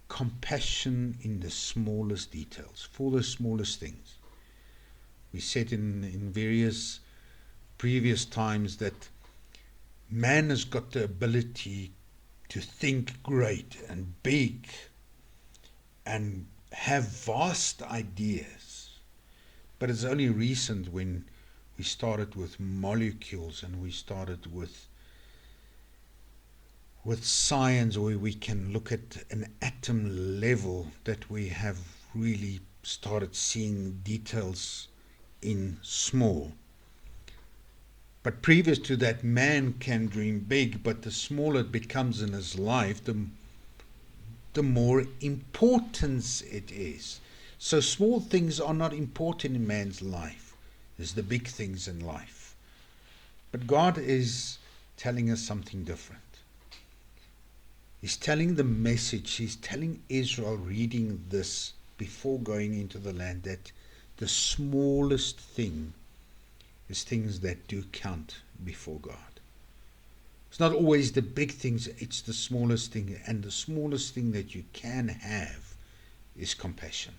compassion in the smallest details, for the smallest things. We said in various previous times that man has got the ability to think great and big and have vast ideas. But it's only recent, when we started with molecules and we started with science, where we can look at an atom level, that we have really started seeing details in small. But previous to that, man can dream big, but the smaller it becomes in his life, the more importance it is. So small things are not important in man's life. There's the big things in life. But God is telling us something different. He's telling the message, he's telling Israel, reading this before going into the land, that the smallest thing is things that do count before God. It's not always the big things, it's the smallest thing. And the smallest thing that you can have is compassion.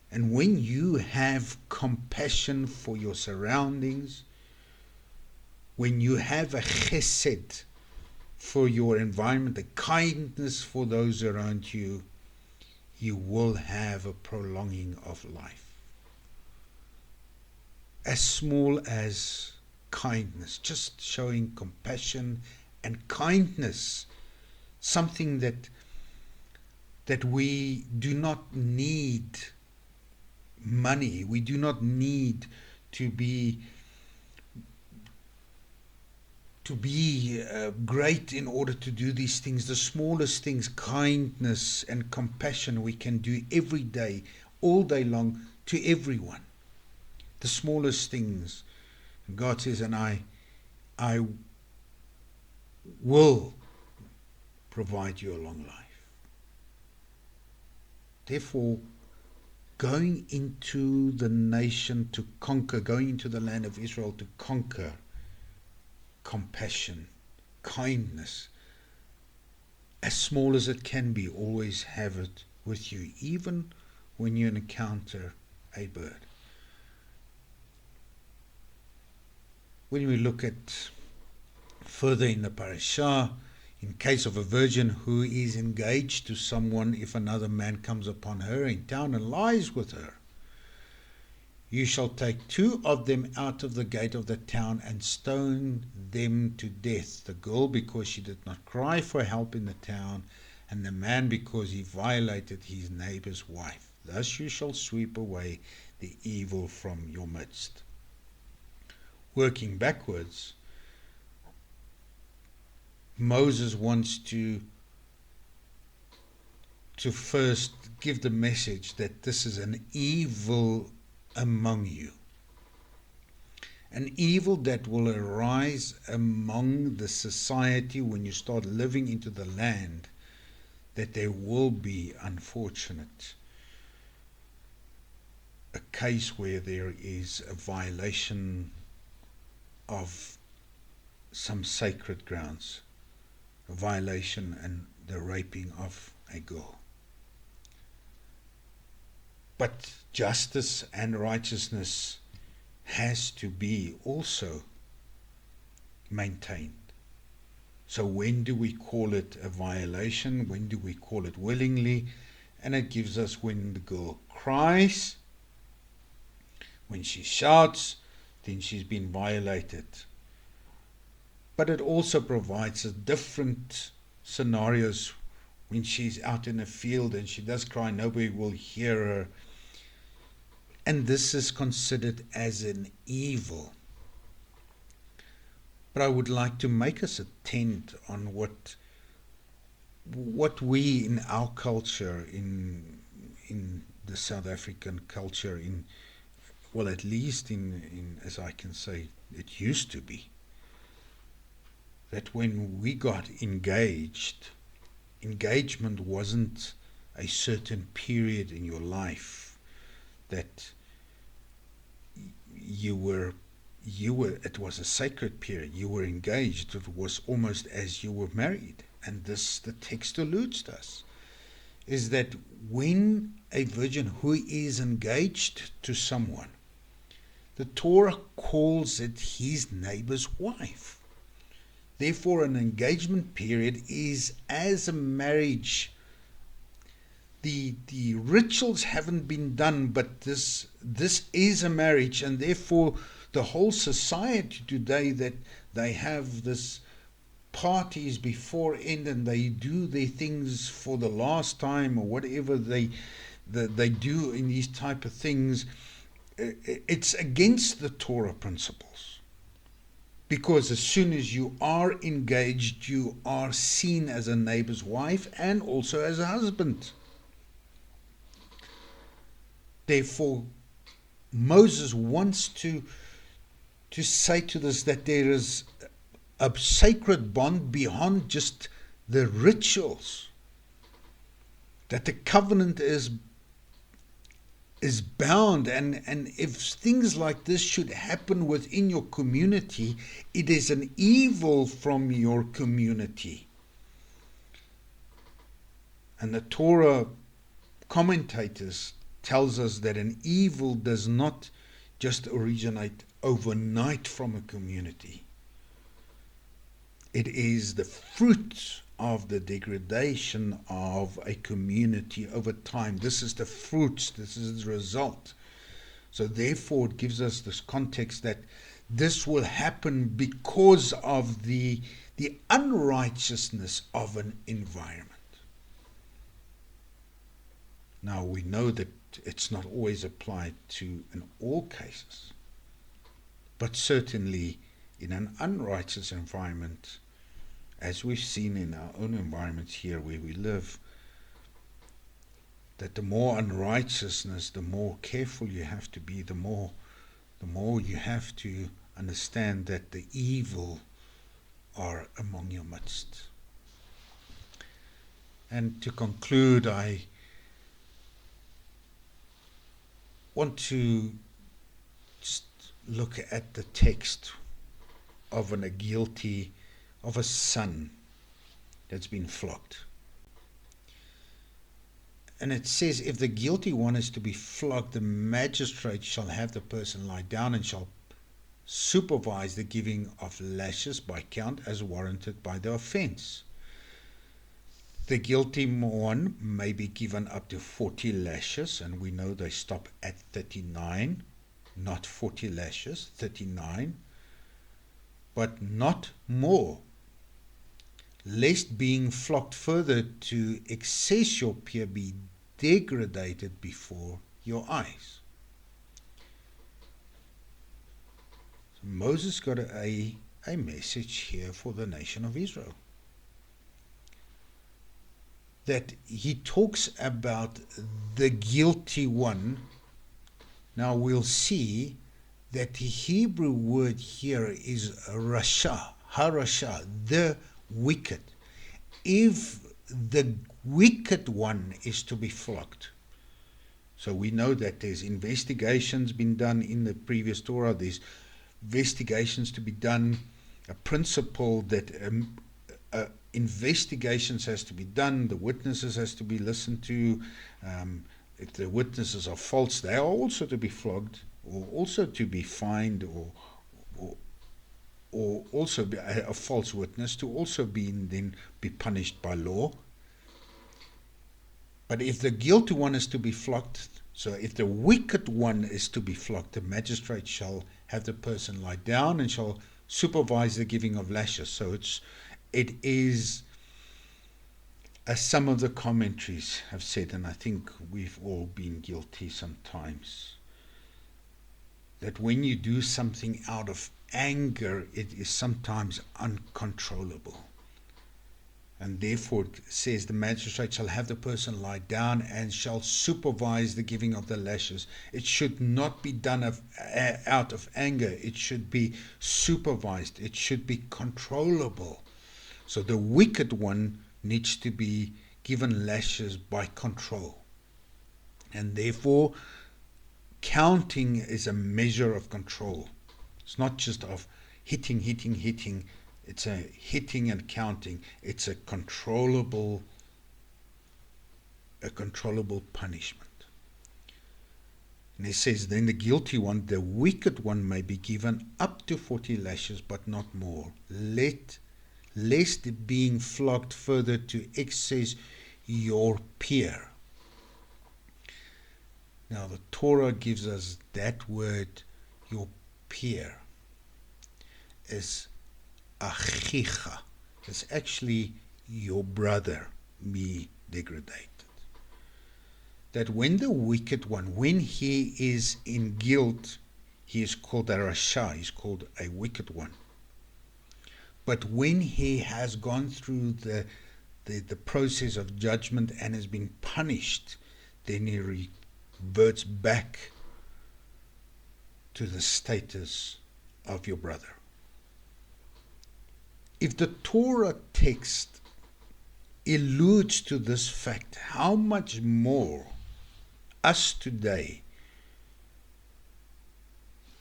And when you have compassion for your surroundings, when you have a chesed for your environment, a kindness for those around you, you will have a prolonging of life. As small as kindness, just showing compassion and kindness, something that we do not need money, we do not need to be great in order to do these things. The smallest things, kindness and compassion, we can do every day, all day long, to everyone. The smallest things. God says, and I will provide you a long life. Therefore, going into the nation to conquer, going into the land of Israel to conquer, compassion, kindness, as small as it can be, always have it with you, even when you encounter a bird. When we look at further in the parashah, In case of a virgin who is engaged to someone, if another man comes upon her in town and lies with her, you shall take 2 of them out of the gate of the town and stone them to death, the girl because she did not cry for help in the town, and the man because he violated his neighbor's wife. Thus you shall sweep away the evil from your midst. Working backwards, Moses wants to first give the message that this is an evil among you. An evil that will arise among the society when you start living into the land, that there will be, unfortunate, a case where there is a violation of some sacred grounds, a violation and the raping of a girl. But justice and righteousness has to be also maintained. So when do we call it a violation? When do we call it willingly? And it gives us when the girl cries, when she shouts, then she's been violated. But it also provides a different scenarios when she's out in a field and she does cry, nobody will hear her. And this is considered as an evil. But I would like to make us attend on what we in our culture, in the South African culture, at least in as I can say, it used to be, that when we got engaged, engagement wasn't a certain period in your life that you were, it was a sacred period. You were engaged. It was almost as you were married. And this, the text alludes to us, is that when a virgin who is engaged to someone, the Torah calls it his neighbor's wife. Therefore, an engagement period is as a marriage. The rituals haven't been done, but this is a marriage, and therefore the whole society today, that they have this parties before end and they do their things for the last time or whatever they do in these type of things, it's against the Torah principles. Because as soon as you are engaged, you are seen as a neighbor's wife and also as a husband. Therefore, Moses wants to say to this that there is a sacred bond beyond just the rituals, that the covenant is bound, and if things like this should happen within your community, it is an evil from your community. And the Torah commentators tells us that an evil does not just originate overnight from a community. It is the fruit of the degradation of a community over time. This is the fruits, this is the result. So therefore it gives us this context that this will happen because of the unrighteousness of an environment. Now we know that it's not always applied to in all cases, but certainly in an unrighteous environment, as we've seen in our own environments here where we live, that the more unrighteousness, the more careful you have to be, the more you have to understand that the evil are among your midst. And to conclude, I want to just look at the text of a son that's been flogged. And it says, if the guilty one is to be flogged, the magistrate shall have the person lie down and shall supervise the giving of lashes by count as warranted by the offense. the guilty one may be given up to 40 lashes, and we know they stop at 39, not 40 lashes, 39, but not more, lest being flogged further to excess your peer be degraded before your eyes. So Moses got a message here for the nation of Israel. That he talks about the guilty one. Now we'll see that the Hebrew word here is rasha, harasha, the wicked. If the wicked one is to be flogged, so we know that there's investigations been done in the previous Torah, there's investigations to be done, a principle that investigations has to be done, the witnesses has to be listened to. If the witnesses are false, they are also to be flogged, or also to be fined, or also be a false witness to also then be punished by law. But if the guilty one is to be flogged, so if the wicked one is to be flogged, the magistrate shall have the person lie down and shall supervise the giving of lashes. So it is, as some of the commentaries have said, and I think we've all been guilty sometimes, that when you do something out of anger, it is sometimes uncontrollable. And therefore it says the magistrate shall have the person lie down and shall supervise the giving of the lashes. It should not be done out of anger. It should be supervised. It should be controllable. So the wicked one needs to be given lashes by control. And therefore, counting is a measure of control. It's not just of hitting. It's a hitting and counting. It's a controllable punishment. And it says, then the guilty one, the wicked one, may be given up to 40 lashes, but not more, lest being flogged further to excess your peer. Now the Torah gives us that word, your peer, is achicha. It's actually your brother be degraded. That when the wicked one, when he is in guilt, he is called a rasha, he's called a wicked one. But when he has gone through the process of judgment and has been punished, then he reverts back to the status of your brother. If the Torah text alludes to this fact, how much more us today,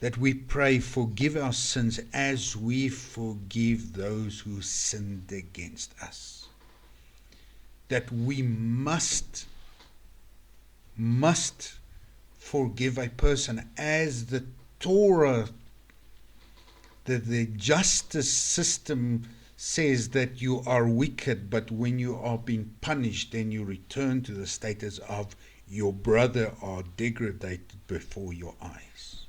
that we pray, forgive our sins as we forgive those who sinned against us. That we must forgive a person as the Torah, the justice system says that you are wicked, but when you are being punished, then you return to the status of your brother are degraded before your eyes.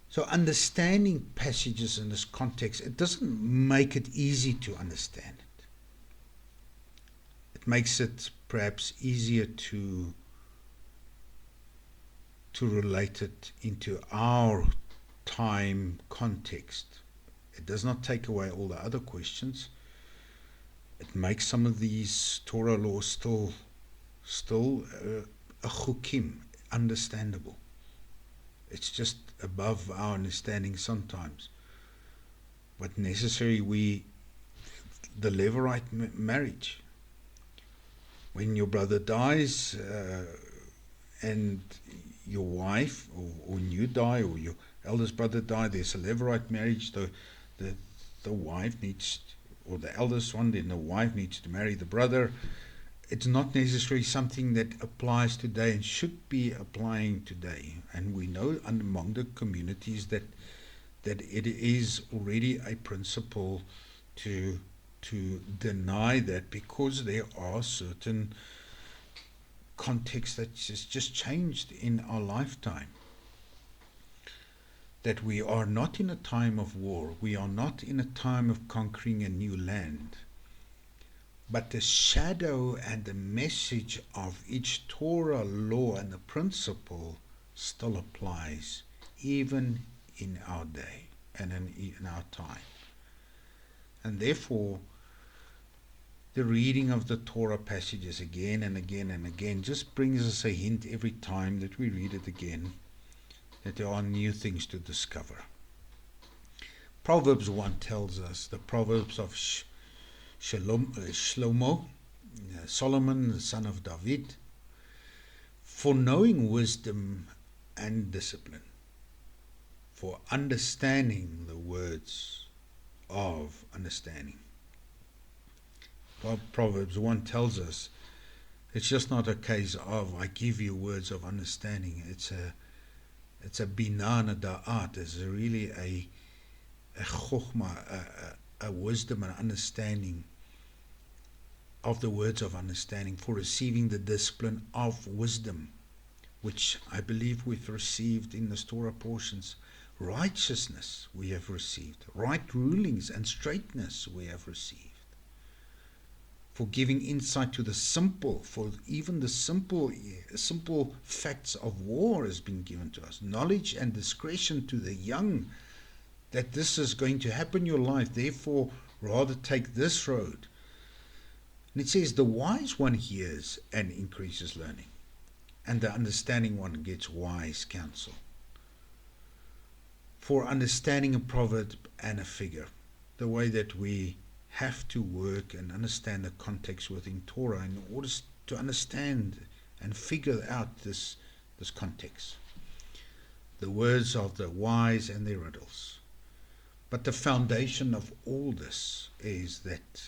So understanding passages in this context, it doesn't make it easy to understand it. It makes it perhaps easier to relate it into our time context. It does not take away all the other questions. It makes some of these Torah laws still a chukim, understandable. It's just above our understanding sometimes. But necessary, the Levirate marriage. When your brother dies and your wife, or when you die, or your eldest brother die, there's a Levirate marriage. The wife needs, or the eldest one, then the wife needs to marry the brother. It's not necessarily something that applies today and should be applying today. And we know among the communities that it is already a principle to to deny that, because there are certain contexts that just changed in our lifetime. That we are not in a time of war, we are not in a time of conquering a new land, but the shadow and the message of each Torah law and the principle still applies even in our day and in our time. And therefore, the reading of the Torah passages again and again and again just brings us a hint every time that we read it again, that there are new things to discover. Proverbs 1 tells us, the Proverbs of Shlomo, Solomon, the son of David, for knowing wisdom and discipline, for understanding the words of understanding. Proverbs 1 tells us it's just not a case of I give you words of understanding. It's a binah and a da'at. It's really a chokhmah, a wisdom and understanding of the words of understanding, for receiving the discipline of wisdom, which I believe we've received in the Torah portions. Righteousness we have received. Right rulings and straightness we have received. For giving insight to the simple, for even the simple facts of war has been given to us. Knowledge and discretion to the young, that this is going to happen in your life, therefore rather take this road. And it says, the wise one hears and increases learning, and the understanding one gets wise counsel. For understanding a proverb and a figure, the way that we have to work and understand the context within Torah in order to understand and figure out this context. The words of the wise and their riddles. But the foundation of all this is that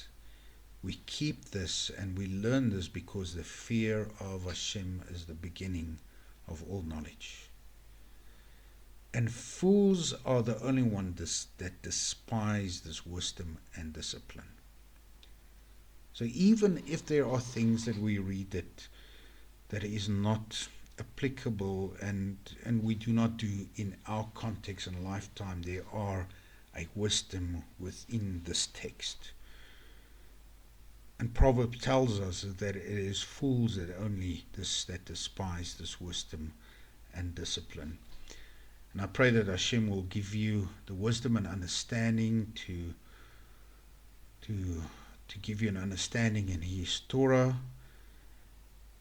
we keep this and we learn this because the fear of Hashem is the beginning of all knowledge. And fools are the only ones that despise this wisdom and discipline. So even if there are things that we read that is not applicable and we do not do in our context and lifetime, there are a wisdom within this text. And Proverbs tells us that it is fools that despise this wisdom and discipline. And I pray that Hashem will give you the wisdom and understanding to give you an understanding in His Torah,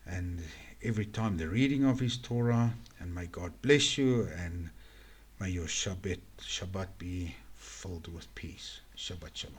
and every time the reading of His Torah. And may God bless you, and may your Shabbat be filled with peace. Shabbat Shalom.